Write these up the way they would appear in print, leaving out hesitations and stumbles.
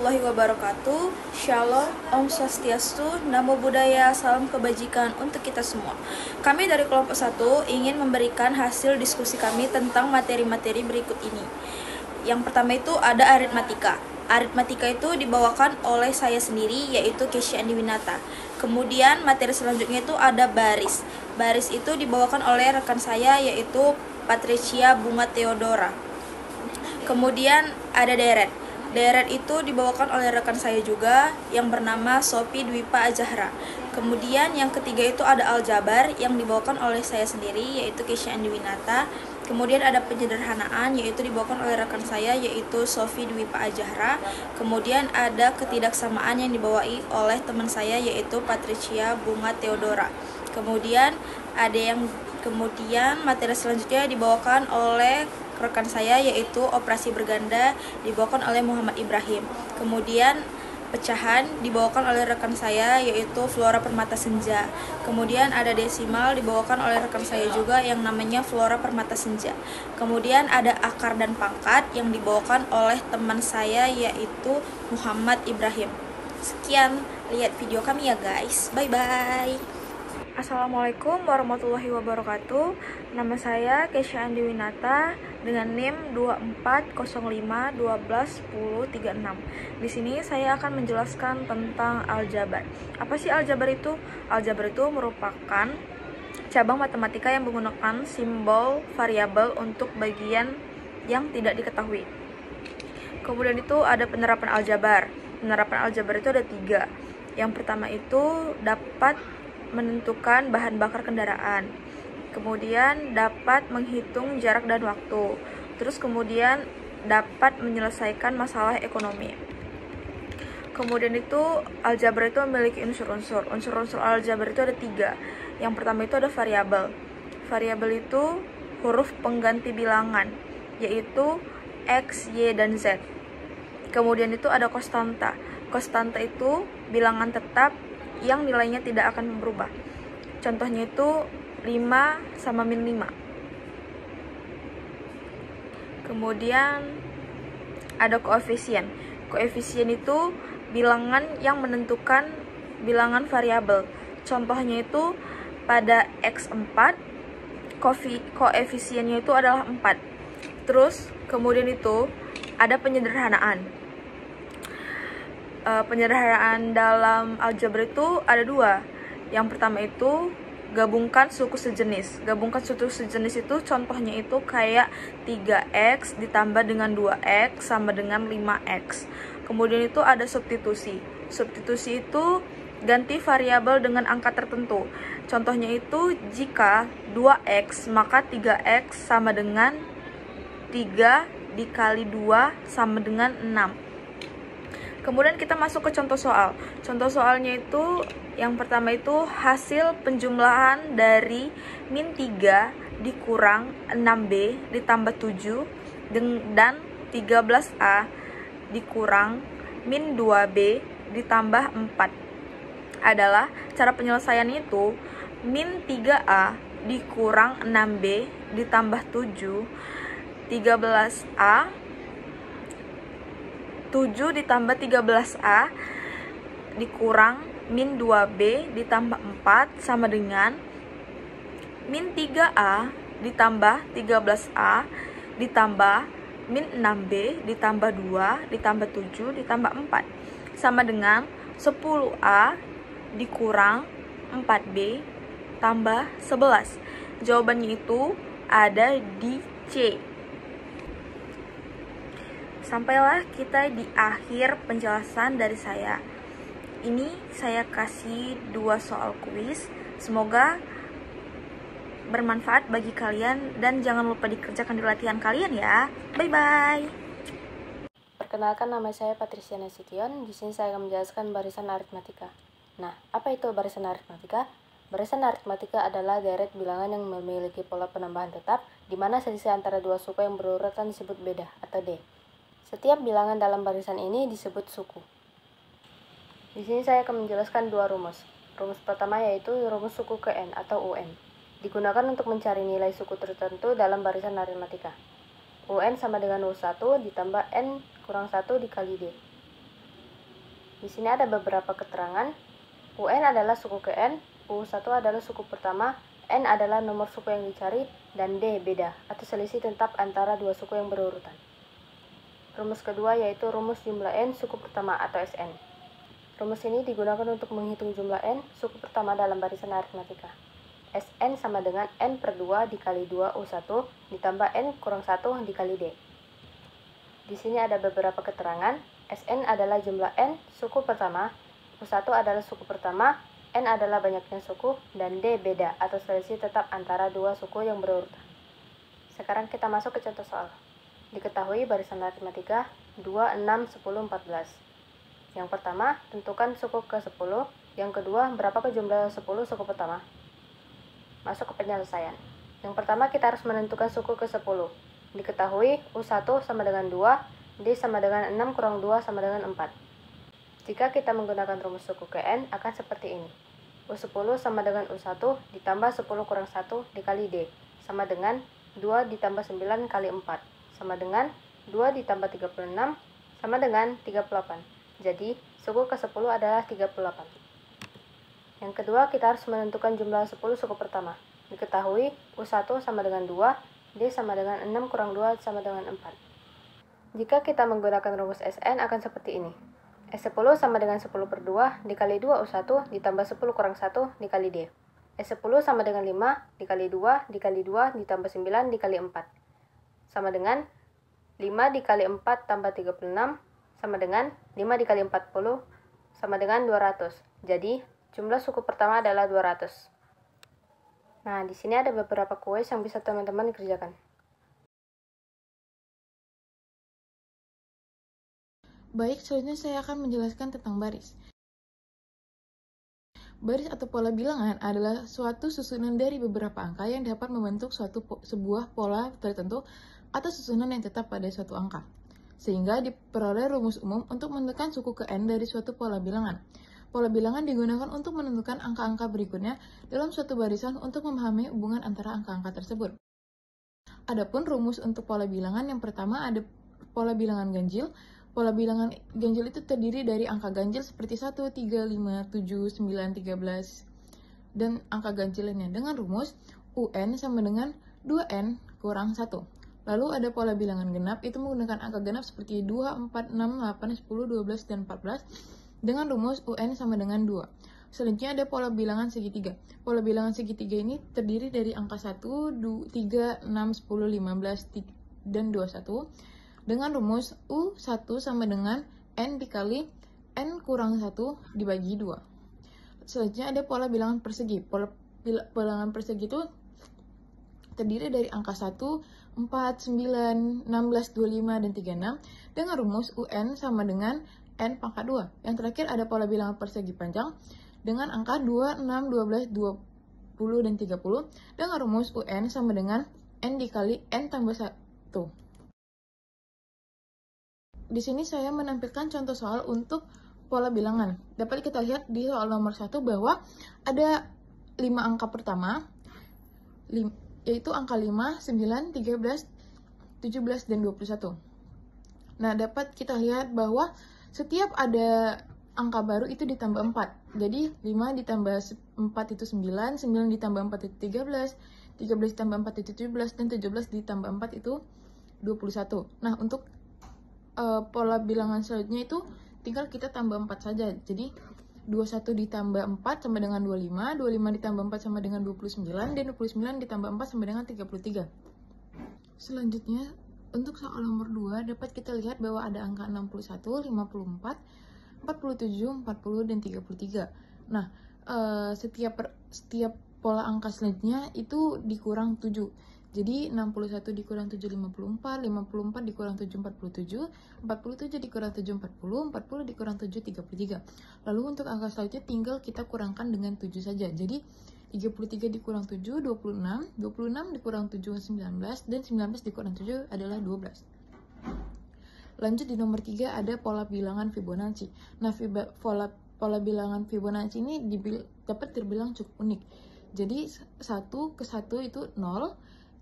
warahmatullahi wabarakatuh. Shalom, Om Swastiastu, Namo Buddhaya, salam kebajikan untuk kita semua. Kami dari kelompok 1 ingin memberikan hasil diskusi kami tentang materi-materi berikut ini. Yang pertama itu ada aritmatika. Aritmatika itu dibawakan oleh saya sendiri, yaitu Kesha Andiwinata. Kemudian materi selanjutnya itu ada baris. Baris itu dibawakan oleh rekan saya, yaitu Patricia Bunga Theodora. Kemudian ada deret. Deret itu dibawakan oleh rekan saya juga yang bernama Sophie Dwipa Azahra. Kemudian yang ketiga itu ada aljabar yang dibawakan oleh saya sendiri, yaitu Kesha Andiwinata. Kemudian ada penyederhanaan, yaitu dibawakan oleh rekan saya, yaitu Sophie Dwipa Azahra. Kemudian ada ketidaksamaan yang dibawakan oleh teman saya, yaitu Patricia Bunga Theodora. Kemudian materi selanjutnya dibawakan oleh rekan saya, yaitu operasi berganda, dibawakan oleh Muhammad Ibrahim. Kemudian pecahan dibawakan oleh rekan saya, yaitu Flora Permata Senja. Kemudian ada desimal dibawakan oleh rekan saya juga yang namanya Flora Permata Senja. Kemudian ada akar dan pangkat yang dibawakan oleh teman saya, yaitu Muhammad Ibrahim. Sekian, lihat video kami ya guys. Bye bye. Assalamualaikum warahmatullahi wabarakatuh. Nama saya Kesha Andiwinata dengan NIM 2405121036. Di sini saya akan menjelaskan tentang aljabar. Apa sih aljabar itu? Aljabar itu merupakan cabang matematika yang menggunakan simbol variabel untuk bagian yang tidak diketahui. Kemudian itu ada penerapan aljabar. Penerapan aljabar itu ada 3. Yang pertama itu dapat menentukan bahan bakar kendaraan, kemudian dapat menghitung jarak dan waktu, terus kemudian dapat menyelesaikan masalah ekonomi. Kemudian itu aljabar itu memiliki unsur-unsur. Unsur-unsur aljabar itu ada 3. Yang pertama itu ada variabel. Variabel itu huruf pengganti bilangan, yaitu X, Y, dan Z. Kemudian itu ada konstanta. Konstanta itu bilangan tetap yang nilainya tidak akan berubah. Contohnya itu 5 sama min 5. Kemudian ada koefisien. Koefisien itu bilangan yang menentukan bilangan variabel. Contohnya itu pada X4 koefisiennya itu adalah 4. Terus kemudian itu ada penyederhanaan. Penyederhanaan dalam aljabar itu ada 2. Yang pertama itu gabungkan suku sejenis. Gabungkan suku sejenis itu contohnya itu kayak 3x ditambah dengan 2x sama dengan 5x. Kemudian itu ada substitusi. Substitusi itu ganti variabel dengan angka tertentu. Contohnya itu jika 2x maka 3x sama dengan 3 dikali 2 sama dengan 6. Kemudian kita masuk ke contoh soal. Contoh soalnya itu yang pertama itu hasil penjumlahan dari min 3 dikurang 6b ditambah 7 dan 13a dikurang min 2b ditambah 4 adalah cara penyelesaian itu min 3a dikurang 6b ditambah 7, 13a 7 ditambah 13a dikurang min 2b ditambah 4 sama dengan min 3a ditambah 13a ditambah min 6b ditambah 2 ditambah 7 ditambah 4 sama dengan 10a dikurang 4b tambah 11. Jawabannya itu ada di C. Sampailah kita di akhir penjelasan dari saya. Ini saya kasih 2 soal kuis. Semoga bermanfaat bagi kalian dan jangan lupa dikerjakan di latihan kalian ya. Bye bye. Perkenalkan, nama saya Patricia Nasution. Di sini saya akan menjelaskan barisan aritmatika. Nah, apa itu barisan aritmatika? Barisan aritmatika adalah deret bilangan yang memiliki pola penambahan tetap, di mana selisih antara 2 suku yang berurutan disebut beda atau D. Setiap bilangan dalam barisan ini disebut suku. Di sini saya akan menjelaskan 2 rumus. Rumus pertama yaitu rumus suku ke N atau UN. Digunakan untuk mencari nilai suku tertentu dalam barisan aritmatika. UN sama dengan U1 ditambah N kurang 1 dikali D. Di sini ada beberapa keterangan. UN adalah suku ke N, U1 adalah suku pertama, N adalah nomor suku yang dicari, dan D beda atau selisih tetap antara dua suku yang berurutan. Rumus kedua yaitu rumus jumlah N suku pertama atau SN. Rumus ini digunakan untuk menghitung jumlah N suku pertama dalam barisan aritmatika. SN sama dengan N per 2 dikali 2 U1 ditambah N kurang 1 dikali D. Di sini ada beberapa keterangan. SN adalah jumlah N suku pertama, U1 adalah suku pertama, N adalah banyaknya suku, dan D beda atau selisih tetap antara dua suku yang berurutan. Sekarang kita masuk ke contoh soal. Diketahui barisan aritmatika 2, 6, 10, 14. Yang pertama, tentukan suku ke-10. Yang kedua, berapakah jumlah 10 suku pertama? Masuk ke penyelesaian. Yang pertama, kita harus menentukan suku ke-10. Diketahui U1 sama dengan 2, D sama dengan 6 kurang 2 sama dengan 4. Jika kita menggunakan rumus suku ke N akan seperti ini. U10 sama dengan U1 ditambah 10 kurang 1 dikali D sama dengan 2 ditambah 9 kali 4 sama dengan 2 ditambah 36 sama dengan 38. Jadi suku ke-10 adalah 38. Yang kedua, kita harus menentukan jumlah 10 suku pertama. Diketahui U1 sama dengan 2, D sama dengan 6 kurang 2 sama dengan 4. Jika kita menggunakan rumus SN akan seperti ini. S10 sama dengan 10 per 2 dikali 2 U1 ditambah 10 kurang 1 dikali D. S10 sama dengan 5 dikali 2 dikali 2 ditambah 9 dikali 4. Sama dengan 5 dikali 4 tambah 36 sama dengan 5 dikali 40 sama dengan 200. Jadi jumlah suku pertama adalah 200. Nah, di sini ada beberapa kuis yang bisa teman-teman kerjakan. Baik, selanjutnya saya akan menjelaskan tentang baris. Baris atau pola bilangan adalah suatu susunan dari beberapa angka yang dapat membentuk sebuah pola tertentu atau susunan yang tetap pada suatu angka. Sehingga diperoleh rumus umum untuk menentukan suku ke N dari suatu pola bilangan. Pola bilangan digunakan untuk menentukan angka-angka berikutnya dalam suatu barisan untuk memahami hubungan antara angka-angka tersebut. Adapun rumus untuk pola bilangan yang pertama ada pola bilangan ganjil. Pola bilangan ganjil itu terdiri dari angka ganjil seperti 1, 3, 5, 7, 9, 13, dan angka ganjil lainnya dengan rumus UN sama dengan 2N kurang 1. Lalu ada pola bilangan genap, itu menggunakan angka genap seperti 2, 4, 6, 8, 10, 12, dan 14 dengan rumus UN sama dengan 2. Selanjutnya ada pola bilangan segitiga. Pola bilangan segitiga ini terdiri dari angka 1, 2, 3, 6, 10, 15, dan 21 dengan rumus U1 sama dengan N dikali N kurang 1 dibagi 2. Selanjutnya ada pola bilangan persegi. Pola bilangan persegi itu terdiri dari angka 1, 4, 9, 16, 25, dan 36 dengan rumus UN sama dengan N pangkat 2. Yang terakhir ada pola bilangan persegi panjang dengan angka 2, 6, 12, 20, dan 30 dengan rumus UN sama dengan N dikali N tambah 1. Di sini saya menampilkan contoh soal untuk pola bilangan. Dapat kita lihat di soal nomor 1 bahwa ada 5 angka pertama, yaitu angka 5, 9, 13, 17, dan 21. Nah, dapat kita lihat bahwa setiap ada angka baru itu ditambah 4. Jadi 5 ditambah 4 itu 9, 9 ditambah 4 itu 13, 13 ditambah 4 itu 17, dan 17 ditambah 4 itu 21. Nah, untuk pola bilangan selanjutnya itu tinggal kita tambah 4 saja. Jadi 21 ditambah 4 sama dengan 25, 25 ditambah 4 sama dengan 29, dan 29 ditambah 4 sama dengan 33. Selanjutnya, untuk soal nomor 2 dapat kita lihat bahwa ada angka 61, 54, 47, 40, dan 33. Nah, setiap pola angka selanjutnya itu dikurang 7. Jadi 61 dikurang 7, 54, 54 dikurang 7, 47, 47 dikurang 7, 40, 40 dikurang 7, 33. Lalu untuk angka selanjutnya tinggal kita kurangkan dengan 7 saja. Jadi 33 dikurang 7, 26, 26 dikurang 7, 19, dan 19 dikurang 7 adalah 12. Lanjut di nomor 3 ada pola bilangan Fibonacci. Nah, pola bilangan Fibonacci ini dapat terbilang cukup unik. Jadi 1 ke 1 itu 0,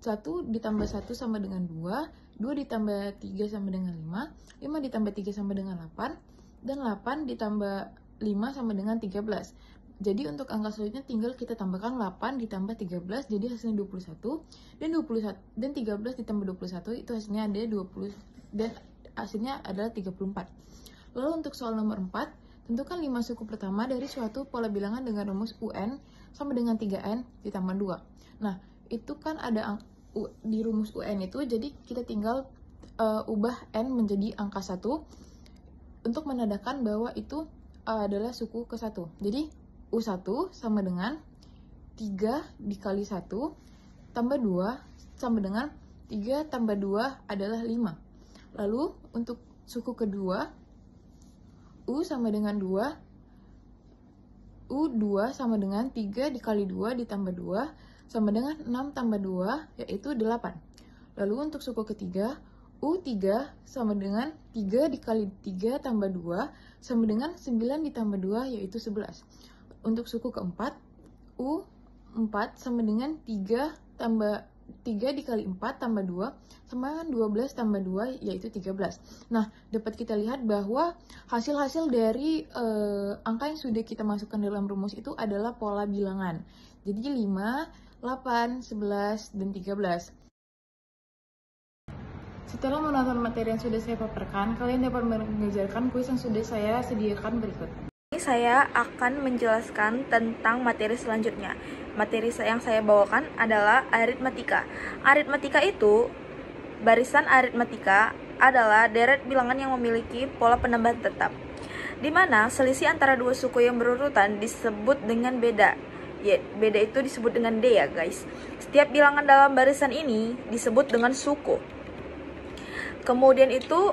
1 ditambah 1 sama dengan 2, 2 ditambah 3 sama dengan 5, 5 ditambah 3 sama dengan 8, dan 8 ditambah 5 sama dengan 13. Jadi untuk angka selanjutnya tinggal kita tambahkan 8 ditambah 13, jadi hasilnya 21. Dan 13 ditambah 21 itu hasilnya ada 20, dan hasilnya adalah 34. Lalu untuk soal nomor 4, tentukan 5 suku pertama dari suatu pola bilangan dengan rumus UN sama dengan 3N ditambah 2. Nah, itu kan ada di rumus UN itu, jadi kita tinggal ubah N menjadi angka 1 untuk menandakan bahwa itu adalah suku ke-1. Jadi U1 sama dengan 3 dikali 1 tambah 2 sama dengan 3 tambah 2 adalah 5. Lalu untuk suku kedua, U sama dengan 2, U2 sama dengan 3 dikali 2 ditambah 2 sama dengan 6 tambah 2 yaitu 8. Lalu untuk suku ketiga, U3 sama dengan 3 dikali 3 tambah 2 sama dengan 9 ditambah 2 yaitu 11. Untuk suku keempat, U4 sama dengan 3 dikali 4 tambah 2 sama dengan 12 tambah 2 yaitu 13. Nah, dapat kita lihat bahwa hasil-hasil dari angka yang sudah kita masukkan dalam rumus itu adalah pola bilangan. Jadi 5, 8, 11, dan 13. Setelah menonton materi yang sudah saya paparkan, kalian dapat mengerjakan kuis yang sudah saya sediakan berikut. Ini saya akan menjelaskan tentang materi selanjutnya. Materi yang saya bawakan adalah aritmatika. Aritmatika itu, barisan aritmatika adalah deret bilangan yang memiliki pola penambahan tetap, di mana selisih antara dua suku yang berurutan disebut dengan beda. Ya, beda itu disebut dengan D ya guys. Setiap bilangan dalam barisan ini disebut dengan suku. Kemudian itu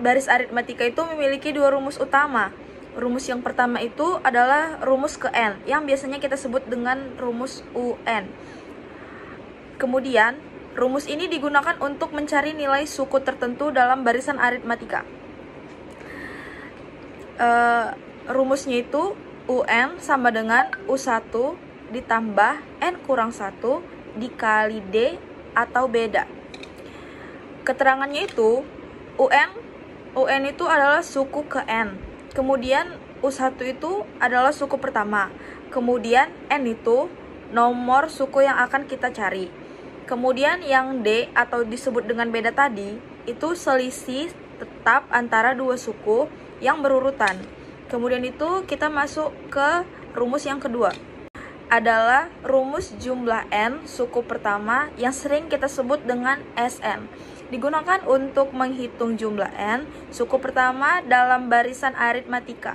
baris aritmatika itu memiliki dua rumus utama. Rumus yang pertama itu adalah rumus ke N, yang biasanya kita sebut dengan rumus UN. Kemudian, rumus ini digunakan untuk mencari nilai suku tertentu dalam barisan aritmatika. Rumusnya itu UN sama dengan U1 ditambah N kurang 1 dikali D atau beda. Keterangannya itu, UN itu adalah suku ke N. Kemudian U1 itu adalah suku pertama. Kemudian N itu nomor suku yang akan kita cari. Kemudian yang D atau disebut dengan beda tadi, itu selisih tetap antara dua suku yang berurutan. Kemudian itu kita masuk ke rumus yang kedua. Adalah rumus jumlah N suku pertama yang sering kita sebut dengan SN. Digunakan untuk menghitung jumlah N suku pertama dalam barisan aritmatika.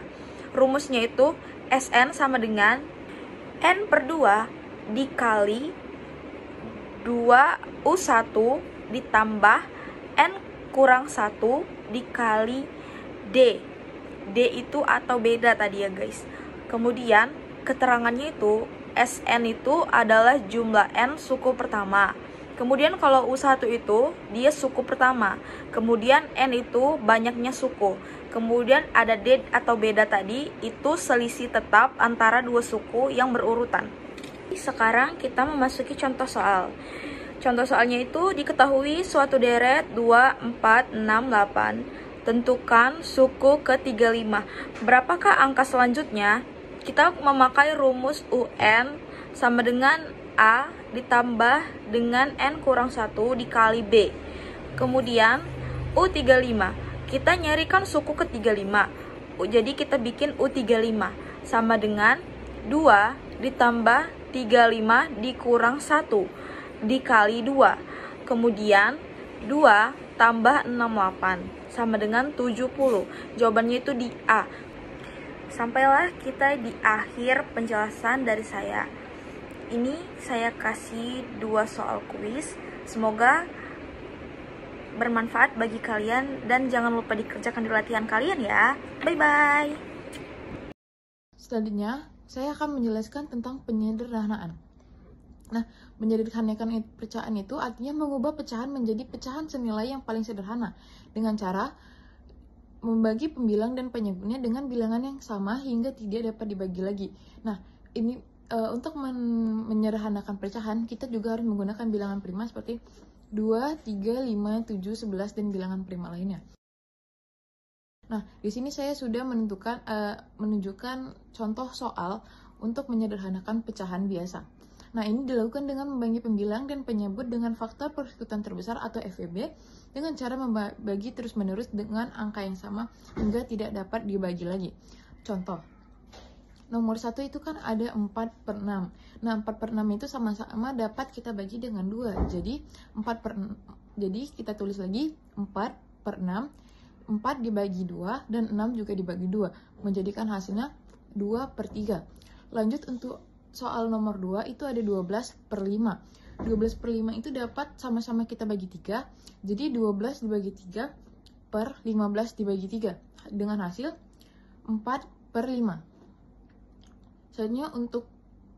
Rumusnya itu SN sama dengan N per 2 dikali 2U1 ditambah N kurang 1 dikali D. D itu atau beda tadi ya guys. Kemudian keterangannya itu SN itu adalah jumlah N suku pertama. Kemudian kalau U1 itu dia suku pertama. Kemudian N itu banyaknya suku. Kemudian ada D atau beda tadi, itu selisih tetap antara dua suku yang berurutan. Sekarang kita memasuki contoh soal. Contoh soalnya itu diketahui suatu deret 2, 4, 6, 8. Tentukan suku ke-35. Berapakah angka selanjutnya? Kita memakai rumus UN sama dengan A ditambah dengan N kurang 1 dikali B. Kemudian U35. Kita nyarikan suku ke-35. Jadi kita bikin U35 sama dengan 2 ditambah 35 dikurang 1 dikali 2. Kemudian 2 tambah 68 sama dengan 70. Jawabannya itu di A. Sampailah kita di akhir penjelasan dari saya. Ini saya kasih 2 soal kuis. Semoga bermanfaat bagi kalian dan jangan lupa dikerjakan di latihan kalian ya. Bye-bye. Selanjutnya, saya akan menjelaskan tentang penyederhanaan. Nah, menyederhanakan pecahan itu artinya mengubah pecahan menjadi pecahan senilai yang paling sederhana dengan cara membagi pembilang dan penyebutnya dengan bilangan yang sama hingga tidak dapat dibagi lagi. Nah, ini untuk menyederhanakan pecahan, kita juga harus menggunakan bilangan prima seperti 2, 3, 5, 7, 11, dan bilangan prima lainnya. Nah, di sini saya sudah menunjukkan contoh soal untuk menyederhanakan pecahan biasa. Nah, ini dilakukan dengan membagi pembilang dan penyebut dengan faktor persekutuan terbesar atau FPB dengan cara membagi terus-menerus dengan angka yang sama hingga tidak dapat dibagi lagi. Contoh, nomor 1 itu kan ada 4/6. Nah, 4/6 itu sama-sama dapat kita bagi dengan 2. Jadi, jadi kita tulis lagi 4/6. 4 dibagi 2 dan 6 juga dibagi 2. Menjadikan hasilnya 2/3. Lanjut untuk soal nomor 2 itu ada 12/5. 12/5 itu dapat sama-sama kita bagi 3. Jadi 12 dibagi 3 per 15 dibagi 3. Dengan hasil 4/5. Selanjutnya untuk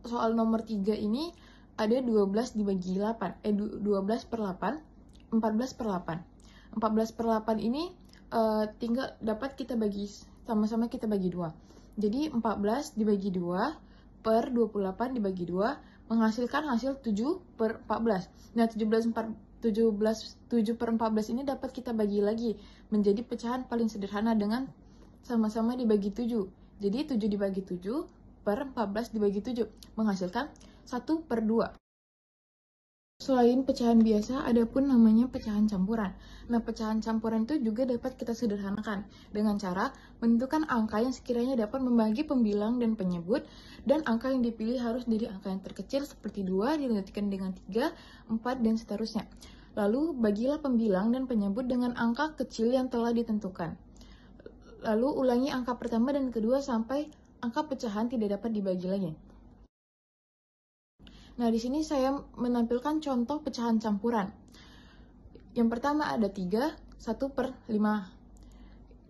soal nomor 3 ini ada 12 dibagi 8. 12/8. 14/8. 14/8 ini tinggal dapat kita bagi sama-sama kita bagi 2. Jadi 14 dibagi 2 per 28 dibagi 2 menghasilkan hasil 7/14. Nah, 7/14 ini dapat kita bagi lagi menjadi pecahan paling sederhana dengan sama-sama dibagi 7. Jadi 7 dibagi 7 per 14 dibagi 7 menghasilkan 1/2. Selain pecahan biasa, ada pun namanya pecahan campuran. Nah, pecahan campuran itu juga dapat kita sederhanakan dengan cara menentukan angka yang sekiranya dapat membagi pembilang dan penyebut, dan angka yang dipilih harus dari angka yang terkecil seperti 2 dilanjutkan dengan 3, 4, dan seterusnya. Lalu, bagilah pembilang dan penyebut dengan angka kecil yang telah ditentukan. Lalu, ulangi angka pertama dan kedua sampai angka pecahan tidak dapat dibagi lagi. Nah, di sini saya menampilkan contoh pecahan campuran. Yang pertama ada 3, 1/5.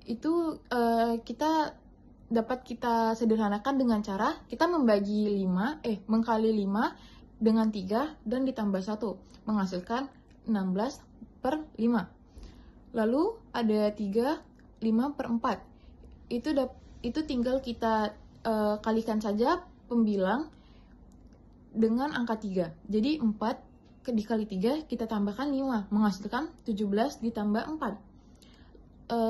Itu dapat kita sederhanakan dengan cara kita mengkali 5 dengan 3 dan ditambah 1, menghasilkan 16/5. Lalu ada 3, 5/4. Itu tinggal kita kalikan saja pembilang dengan angka 3. Jadi 4 dikali 3 kita tambahkan 5, menghasilkan 17 ditambah 4.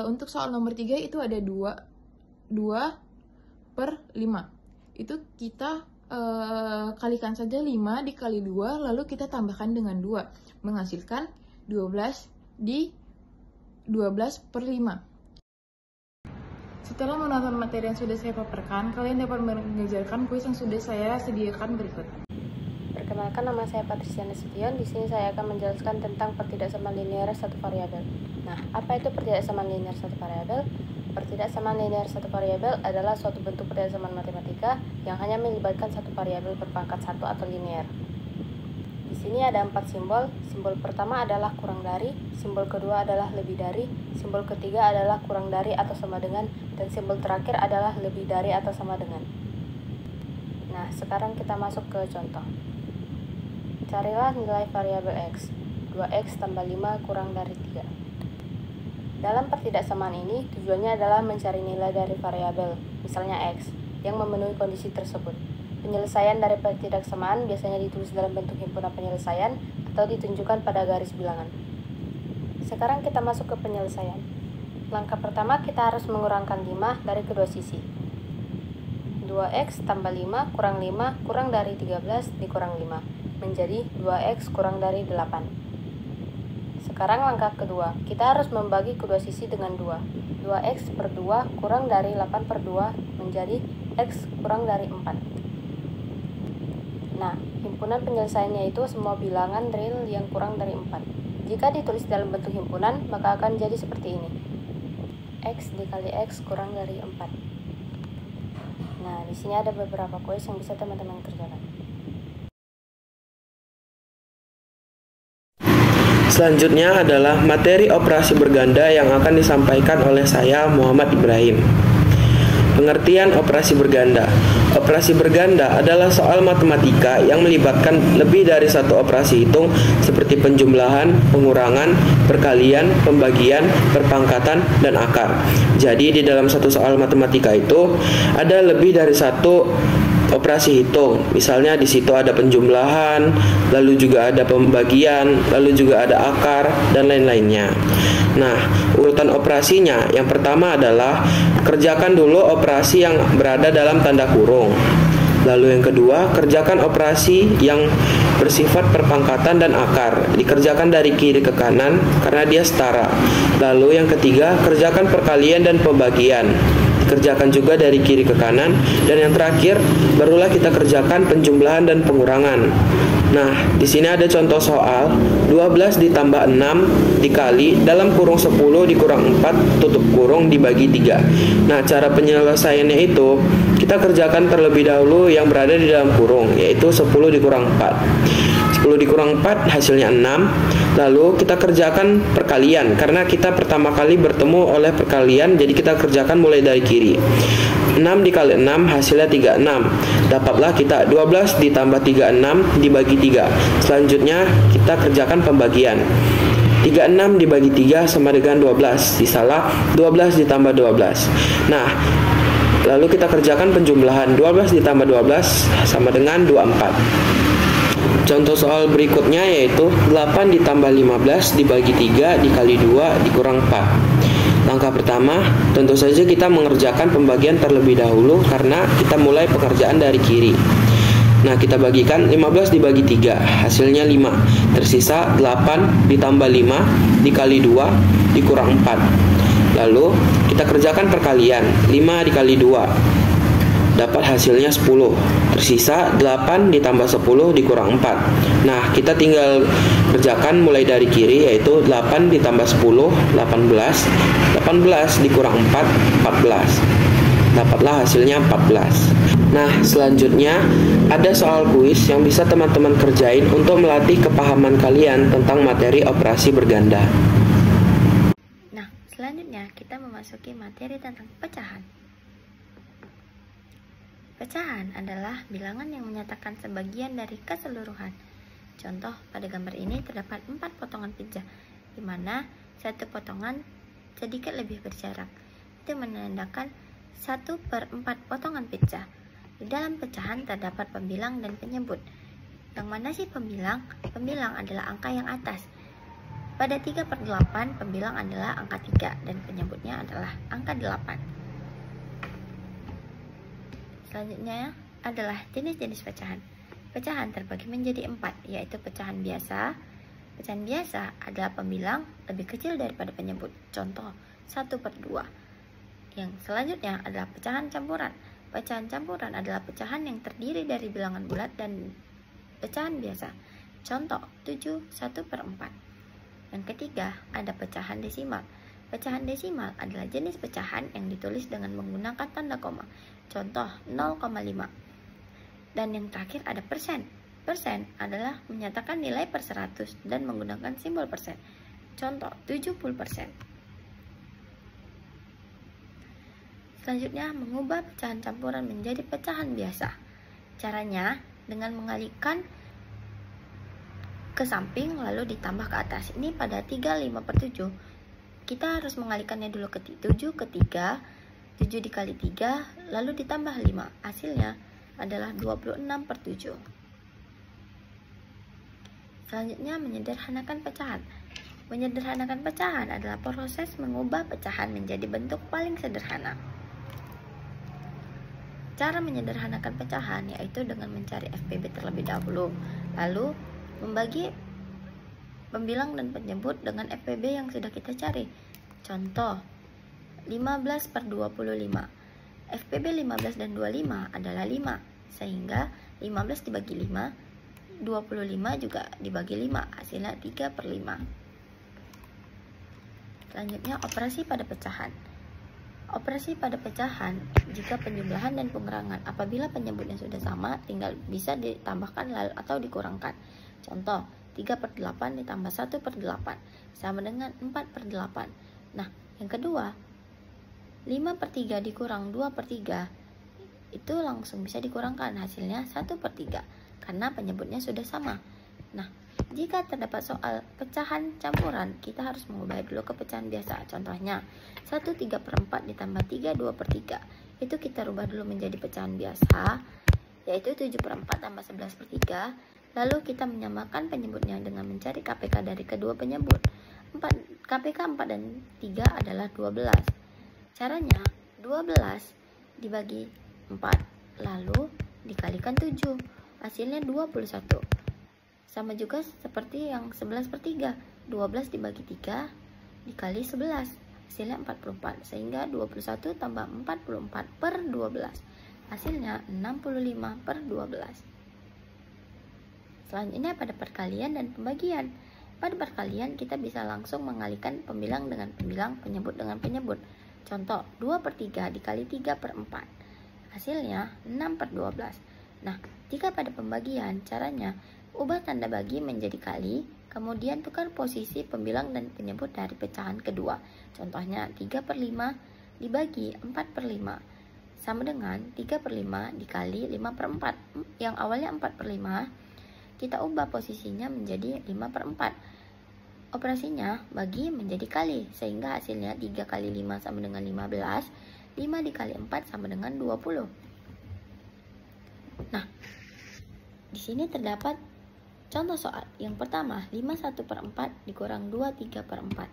Untuk soal nomor 3 itu ada 2/5. Itu kita kalikan saja 5 dikali 2, lalu kita tambahkan dengan 2, menghasilkan 12 di 12/5. Setelah menonton materi yang sudah saya paparkan, kalian dapat mengerjakan kuis yang sudah saya sediakan berikut. Perkenalkan, nama saya Patricia Nasution. Di sini saya akan menjelaskan tentang pertidaksamaan linear satu variabel. Nah, apa itu pertidaksamaan linear satu variabel? Pertidaksamaan linear satu variabel adalah suatu bentuk pertidaksamaan matematika yang hanya melibatkan satu variabel berpangkat 1 atau linear. Di sini ada 4 simbol. Simbol pertama adalah kurang dari, simbol kedua adalah lebih dari, simbol ketiga adalah kurang dari atau sama dengan, dan simbol terakhir adalah lebih dari atau sama dengan. Nah, sekarang kita masuk ke contoh. Carilah nilai variabel X. 2X tambah 5 kurang dari 3. Dalam pertidaksamaan ini, tujuannya adalah mencari nilai dari variabel, misalnya X, yang memenuhi kondisi tersebut. Penyelesaian dari pertidaksamaan biasanya ditulis dalam bentuk himpunan penyelesaian atau ditunjukkan pada garis bilangan. Sekarang kita masuk ke penyelesaian. Langkah pertama, kita harus mengurangkan 5 dari kedua sisi. 2X tambah 5 kurang dari 13 dikurang 5. Menjadi 2X kurang dari 8. Sekarang langkah kedua, kita harus membagi kedua sisi dengan 2. 2X per 2 kurang dari 8 per 2 menjadi X kurang dari 4. Nah, himpunan penyelesaiannya itu semua bilangan real yang kurang dari 4. Jika ditulis dalam bentuk himpunan, maka akan jadi seperti ini. X dikali X kurang dari 4. Nah, di sini ada beberapa kuis yang bisa teman-teman kerjakan. Selanjutnya adalah materi operasi berganda yang akan disampaikan oleh saya, Muhammad Ibrahim. Pengertian operasi berganda. Operasi berganda adalah soal matematika yang melibatkan lebih dari satu operasi hitung seperti penjumlahan, pengurangan, perkalian, pembagian, perpangkatan, dan akar. Jadi di dalam satu soal matematika itu ada lebih dari satu operasi hitung. Misalnya di situ ada penjumlahan, lalu juga ada pembagian, lalu juga ada akar dan lain-lainnya. Nah, urutan operasinya yang pertama adalah kerjakan dulu operasi yang berada dalam tanda kurung. Lalu yang kedua, kerjakan operasi yang bersifat perpangkatan dan akar. Dikerjakan dari kiri ke kanan karena dia setara. Lalu yang ketiga, kerjakan perkalian dan pembagian. Dikerjakan juga dari kiri ke kanan. Dan yang terakhir, barulah kita kerjakan penjumlahan dan pengurangan. Nah, di sini ada contoh soal 12 ditambah 6 dikali dalam kurung 10 dikurang 4 tutup kurung dibagi 3. Nah, cara penyelesaiannya itu kita kerjakan terlebih dahulu yang berada di dalam kurung, yaitu 10 dikurang 4. 10 dikurang 4 hasilnya 6. Lalu kita kerjakan perkalian karena kita pertama kali bertemu oleh perkalian, jadi kita kerjakan mulai dari kiri. 6 dikali 6 hasilnya 36. Dapatlah kita 12 ditambah 36 dibagi 3. Selanjutnya kita kerjakan pembagian. 36 dibagi 3 sama dengan 12. Sisalah 12 ditambah 12. Nah, lalu kita kerjakan penjumlahan. 12 ditambah 12 sama dengan 24. Contoh soal berikutnya yaitu 8 ditambah 15 dibagi 3 dikali 2 dikurang 4. Langkah pertama, tentu saja kita mengerjakan pembagian terlebih dahulu karena kita mulai pekerjaan dari kiri. Nah, kita bagikan 15 dibagi 3, hasilnya 5. Tersisa 8 ditambah 5 dikali 2 dikurang 4. Lalu, kita kerjakan perkalian. 5 dikali 2 dapat hasilnya 10. Tersisa 8 ditambah 10 dikurang 4. Nah, kita tinggal kerjakan mulai dari kiri, yaitu 8 ditambah 10, 18. 18 dikurang 4, 14. Dapatlah hasilnya 14. Nah, selanjutnya ada soal kuis yang bisa teman-teman kerjain untuk melatih kepahaman kalian tentang materi operasi berganda. Nah, selanjutnya kita memasuki materi tentang pecahan. Pecahan adalah bilangan yang menyatakan sebagian dari keseluruhan. Contoh, pada gambar ini terdapat 4 potongan pizza, di mana satu potongan sedikit lebih berjarak. Itu menandakan 1/4 potongan pizza. Di dalam pecahan terdapat pembilang dan penyebut. Yang mana sih pembilang? Pembilang adalah angka yang atas. Pada 3/8, pembilang adalah angka 3 dan penyebutnya adalah angka 8. Selanjutnya adalah jenis-jenis pecahan. Pecahan terbagi menjadi 4, yaitu pecahan biasa. Pecahan biasa adalah pembilang lebih kecil daripada penyebut. Contoh, 1/2. Yang selanjutnya adalah pecahan campuran. Pecahan campuran adalah pecahan yang terdiri dari bilangan bulat dan pecahan biasa. Contoh, 7 1/4. Yang ketiga, ada pecahan desimal. Pecahan desimal adalah jenis pecahan yang ditulis dengan menggunakan tanda koma. Contoh, 0,5. Dan yang terakhir ada persen. Persen adalah menyatakan nilai per 100 dan menggunakan simbol persen. Contoh, 70%. Selanjutnya, mengubah pecahan campuran menjadi pecahan biasa. Caranya dengan mengalihkan ke samping lalu ditambah ke atas. Ini pada 3 5/7. Kita harus mengalihkannya dulu ke 7 ke 3. 7 dikali 3 lalu ditambah 5. Hasilnya adalah 26/7. Selanjutnya, menyederhanakan pecahan. Menyederhanakan pecahan adalah proses mengubah pecahan menjadi bentuk paling sederhana. Cara menyederhanakan pecahan yaitu dengan mencari FPB terlebih dahulu, lalu membagi pembilang dan penyebut dengan FPB yang sudah kita cari. Contoh, 15/25. FPB 15 dan 25 adalah 5, sehingga 15 dibagi 5, 25 juga dibagi 5, hasilnya 3/5. Selanjutnya, operasi pada pecahan. Operasi pada pecahan jika penjumlahan dan pengurangan. Apabila penyebutnya sudah sama, tinggal bisa ditambahkan atau dikurangkan. Contoh, 3/8 ditambah 1/8 sama dengan 4/8. Nah, yang kedua, 5/3 dikurang 2/3 itu langsung bisa dikurangkan, hasilnya 1/3 karena penyebutnya sudah sama. Nah, jika terdapat soal pecahan campuran, kita harus mengubah dulu ke pecahan biasa. Contohnya, 1 3/4 ditambah 3 2/3. Itu kita rubah dulu menjadi pecahan biasa. yaitu 7 per 4 tambah 11 per 3. Lalu kita menyamakan penyebutnya dengan mencari KPK dari kedua penyebut. KPK 4 dan 3 adalah 12. Caranya 12 dibagi 4 lalu dikalikan 7, hasilnya 21. Sama juga seperti yang 11 per 3, 12 dibagi 3 dikali 11, hasilnya 44, sehingga 21 tambah 44 per 12, hasilnya 65 per 12. Selanjutnya pada perkalian dan pembagian. Pada perkalian kita bisa langsung mengalihkan pembilang dengan pembilang, penyebut dengan penyebut. Contoh, 2 per 3 dikali 3 per 4, hasilnya 6 per 12. Nah, jika pada pembagian, caranya ubah tanda bagi menjadi kali, kemudian tukar posisi pembilang dan penyebut dari pecahan kedua. Contohnya, 3 per 5 dibagi 4 per 5, sama dengan 3 per 5 dikali 5 per 4. Yang awalnya 4 per 5, kita ubah posisinya menjadi 5 per 4. Operasinya bagi menjadi kali, sehingga hasilnya 3 kali 5 sama dengan 15, 5 dikali 4 sama dengan 20. Nah, di sini terdapat contoh soal. Yang pertama, 5 1 per 4 dikurang 2 3 per 4.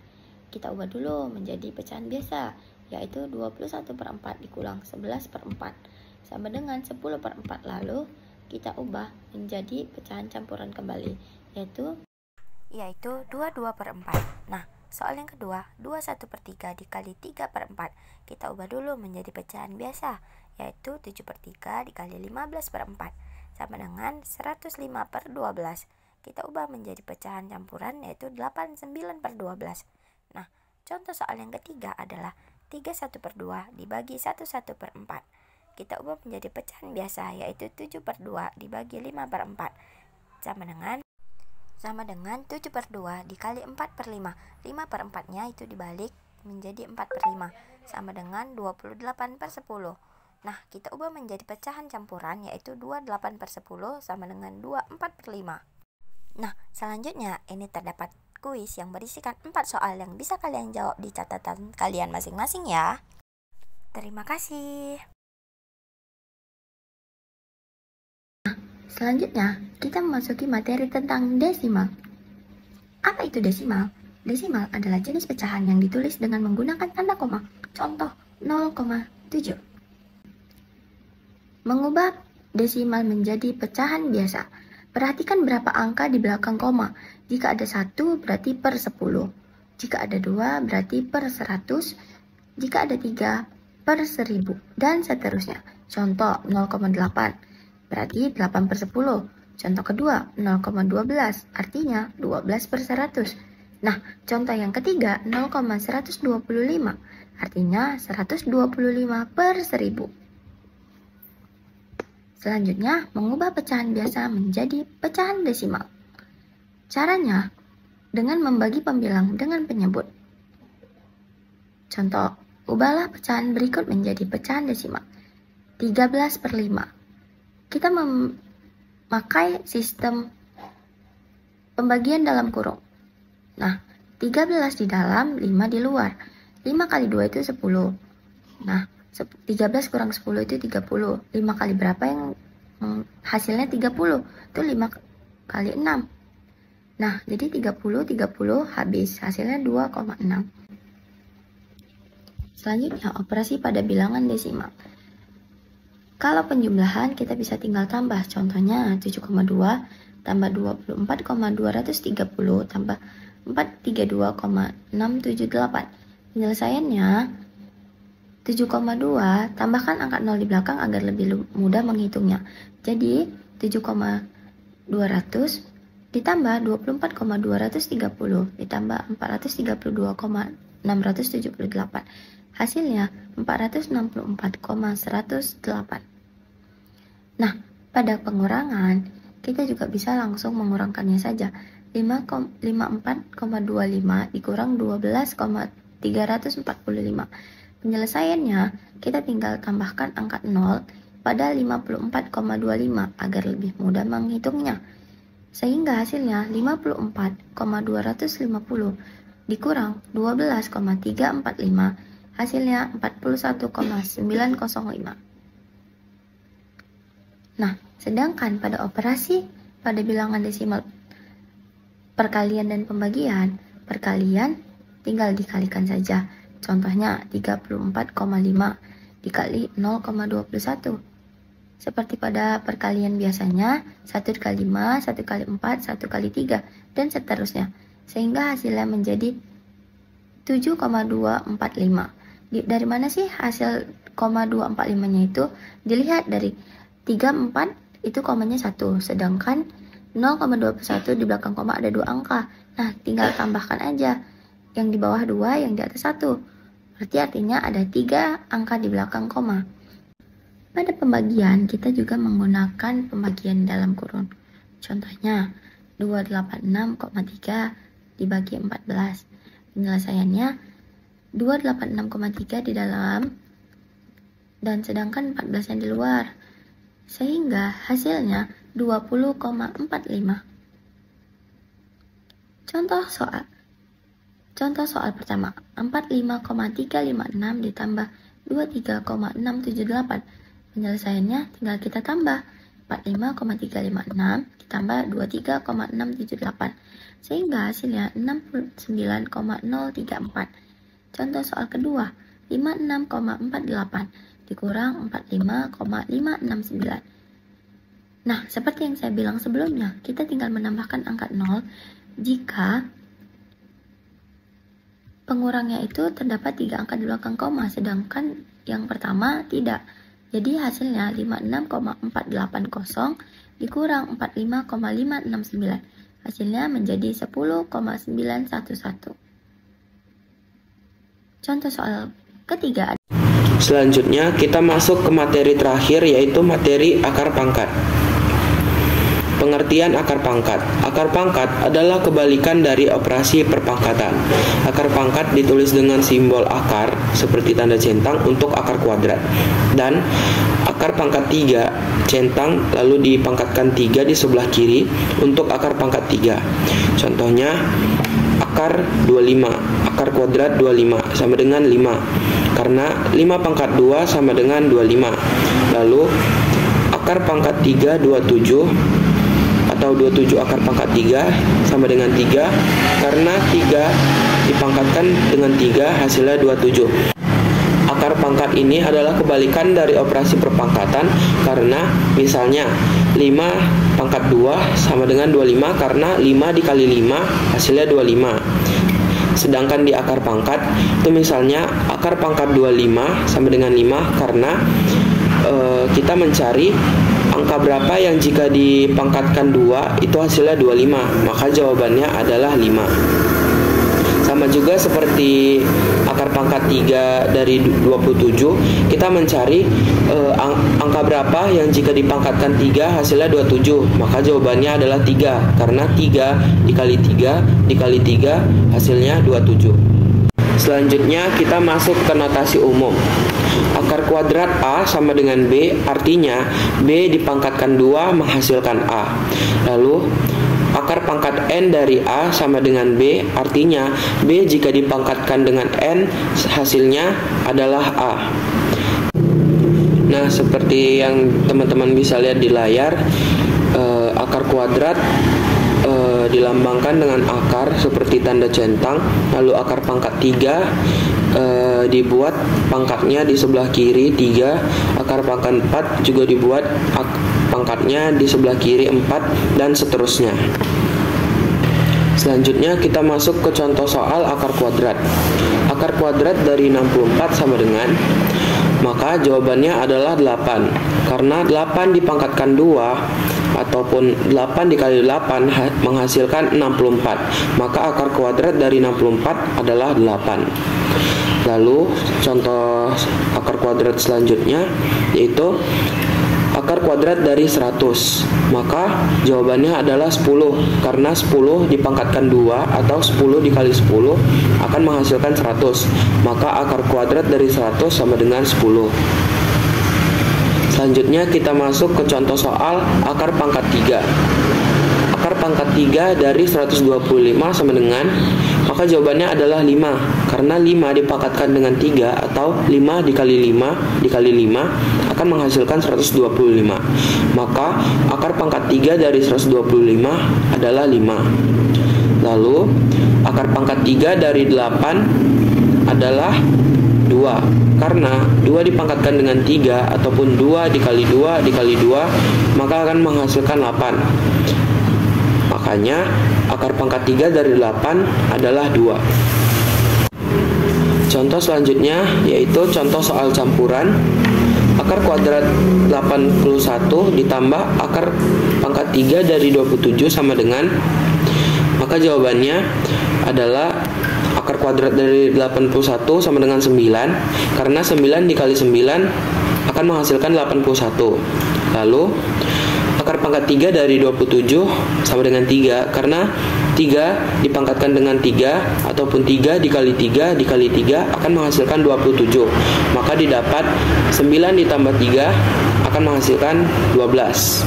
Kita ubah dulu menjadi pecahan biasa, yaitu 21 per 4 dikurang 11 per 4, sama dengan 10 per 4. Lalu kita ubah menjadi pecahan campuran kembali, yaitu 22 per 4. Nah, soal yang kedua, 21 per 3 dikali 3 per 4. Kita ubah dulu menjadi pecahan biasa, yaitu 7 per 3 dikali 15 per 4, sama dengan 105 per 12. Kita ubah menjadi pecahan campuran, yaitu 89 per 12. Nah, contoh soal yang ketiga adalah 31 per 2 dibagi 11 per 4. Kita ubah menjadi pecahan biasa, yaitu 7 per 2 dibagi 5 per 4, sama dengan 7 per 2 dikali 4 per 5. 5 per 4 nya itu dibalik menjadi 4 per 5, sama dengan 28 per 10. Nah, kita ubah menjadi pecahan campuran, yaitu 28 per 10 sama dengan 24 per 5. Nah, selanjutnya ini terdapat kuis yang berisikan 4 soal yang bisa kalian jawab di catatan kalian masing-masing ya. Terima kasih. Selanjutnya, kita memasuki materi tentang desimal. Apa itu desimal? Desimal adalah jenis pecahan yang ditulis dengan menggunakan tanda koma. Contoh, 0,7. Mengubah desimal menjadi pecahan biasa. Perhatikan berapa angka di belakang koma. Jika ada 1, berarti per 10. Jika ada 2, berarti per 100. Jika ada 3, per 1000. Dan seterusnya. Contoh, 0,8. Berarti 8 per 10. Contoh kedua, 0,12. Artinya 12 per 100. Nah, contoh yang ketiga, 0,125. Artinya 125 per 1000. Selanjutnya, mengubah pecahan biasa menjadi pecahan desimal. Caranya, dengan membagi pembilang dengan penyebut. Contoh, ubahlah pecahan berikut menjadi pecahan desimal. 13 per 5. Kita memakai sistem pembagian dalam kurung. Nah, 13 di dalam, 5 di luar. 5 kali 2 itu 10. Nah, 13 kurang 10 itu 30. 5 kali berapa yang hasilnya 30? Itu 5 kali 6. Nah, jadi 30 habis. Hasilnya 2,6. Selanjutnya, operasi pada bilangan desimal. Kalau penjumlahan kita bisa tinggal tambah, contohnya 7,2 tambah 24,230 tambah 432,678. Penyelesaiannya 7,2 tambahkan angka 0 di belakang agar lebih mudah menghitungnya. Jadi 7,200 ditambah 24,230 ditambah 432,678. Hasilnya 464,108. Nah, pada pengurangan, kita juga bisa langsung mengurangkannya saja. 54,25 dikurang 12,345. Penyelesaiannya, kita tinggal tambahkan angka 0 pada 54,25 agar lebih mudah menghitungnya. Sehingga hasilnya 54,250 dikurang 12,345, hasilnya 41,905. Nah, sedangkan pada operasi pada bilangan desimal perkalian dan pembagian, perkalian tinggal dikalikan saja. Contohnya 34,5 dikali 0,21. Seperti pada perkalian biasanya, 1 kali 5, 1 kali 4, 1 kali 3, dan seterusnya. Sehingga hasilnya menjadi 7,245. Dari mana sih hasil 0,245-nya itu? Dilihat dari 34 itu komanya 1, sedangkan 0,21 di belakang koma ada 2 angka. Nah, tinggal tambahkan aja. Yang di bawah 2, yang di atas 1. Berarti artinya ada 3 angka di belakang koma. Pada pembagian, kita juga menggunakan pembagian dalam kurun. Contohnya, 286,3 dibagi 14. Penyelesaiannya, 286,3 di dalam, dan sedangkan 14 yang di luar. Sehingga hasilnya 20,45. Contoh soal pertama, 45,356 ditambah 23,678. Penyelesaiannya tinggal kita tambah 45,356 ditambah 23,678. Sehingga hasilnya 69,034. Contoh soal kedua, 56,48 dikurang 45,569. Nah, seperti yang saya bilang sebelumnya, kita tinggal menambahkan angka 0 jika pengurangnya itu terdapat 3 angka di belakang koma, sedangkan yang pertama tidak. Jadi hasilnya 56,480 dikurang 45,569. Hasilnya menjadi 10,911. Contoh soal ketiga. Selanjutnya kita masuk ke materi terakhir, yaitu materi akar pangkat. Pengertian akar pangkat. Akar pangkat adalah kebalikan dari operasi perpangkatan. Akar pangkat ditulis dengan simbol akar seperti tanda centang untuk akar kuadrat, dan akar pangkat 3 centang lalu dipangkatkan 3 di sebelah kiri untuk akar pangkat 3. Contohnya akar 25, akar kuadrat 25 sama dengan 5, karena 5 pangkat 2 sama dengan 25. Lalu akar pangkat 3 27 atau 27 akar pangkat 3 sama dengan 3, karena 3 dipangkatkan dengan 3 hasilnya 27. Akar pangkat ini adalah kebalikan dari operasi perpangkatan, karena misalnya 5 pangkat 2 sama dengan 25, karena 5 dikali 5 hasilnya 25. Sedangkan di akar pangkat itu misalnya akar pangkat 25 sama dengan 5, karena kita mencari angka berapa yang jika dipangkatkan 2 itu hasilnya 25, maka jawabannya adalah 5. Sama juga seperti akar pangkat 3 dari 27, kita mencari angka berapa yang jika dipangkatkan 3 hasilnya 27, maka jawabannya adalah 3, karena 3 dikali 3 dikali 3 hasilnya 27. Selanjutnya kita masuk ke notasi umum. Akar kuadrat A sama dengan B, artinya B dipangkatkan 2 menghasilkan A. Lalu akar pangkat N dari A sama dengan B, artinya B jika dipangkatkan dengan N hasilnya adalah A. Nah, seperti yang teman-teman bisa lihat di layar, akar kuadrat dilambangkan dengan akar seperti tanda centang. Lalu akar pangkat 3 dibuat pangkatnya di sebelah kiri 3, akar pangkat 4 juga dibuat pangkatnya di sebelah kiri 4, dan seterusnya. Selanjutnya kita masuk ke contoh soal akar kuadrat. Akar kuadrat dari 64 sama dengan, maka jawabannya adalah 8, karena 8 dipangkatkan 2 ataupun 8 dikali 8 menghasilkan 64, maka akar kuadrat dari 64 adalah 8. Lalu contoh akar kuadrat selanjutnya yaitu akar kuadrat dari 100, maka jawabannya adalah 10, karena 10 dipangkatkan 2 atau 10 dikali 10 akan menghasilkan 100, maka akar kuadrat dari 100 sama dengan 10. Selanjutnya kita masuk ke contoh soal akar pangkat 3. Akar pangkat 3 dari 125 sama dengan, maka jawabannya adalah 5, karena 5 dipangkatkan dengan 3 atau 5 dikali 5 dikali 5 akan menghasilkan 125. Maka akar pangkat 3 dari 125 adalah 5. Lalu akar pangkat 3 dari 8 adalah 2. Karena 2 dipangkatkan dengan 3 ataupun 2 dikali 2 dikali 2 maka akan menghasilkan 8. Makanya akar pangkat 3 dari 8 adalah 2. Contoh selanjutnya yaitu contoh soal campuran. Akar kuadrat 81 ditambah akar pangkat 3 dari 27 sama dengan, maka jawabannya adalah akar kuadrat dari 81 sama dengan 9, karena 9 dikali 9 akan menghasilkan 81. Lalu akar pangkat 3 dari 27 sama dengan 3, karena 3 dipangkatkan dengan 3 ataupun 3 dikali 3 dikali 3 akan menghasilkan 27. Maka didapat 9 ditambah 3 akan menghasilkan 12.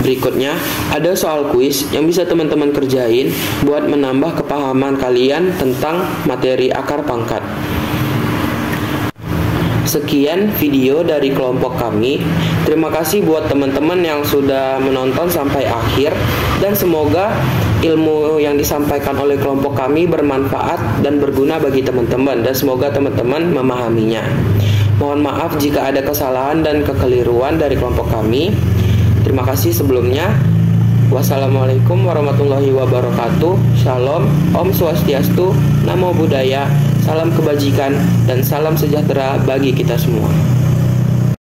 Berikutnya, ada soal kuis yang bisa teman-teman kerjain buat menambah kepahaman kalian tentang materi akar pangkat. Sekian video dari kelompok kami. Terima kasih buat teman-teman yang sudah menonton sampai akhir, dan semoga ilmu yang disampaikan oleh kelompok kami bermanfaat dan berguna bagi teman-teman, dan semoga teman-teman memahaminya. Mohon maaf jika ada kesalahan dan kekeliruan dari kelompok kami. Terima kasih sebelumnya. Wassalamualaikum warahmatullahi wabarakatuh. Shalom, Om Swastiastu, Namo Buddhaya, salam kebajikan, dan salam sejahtera bagi kita semua.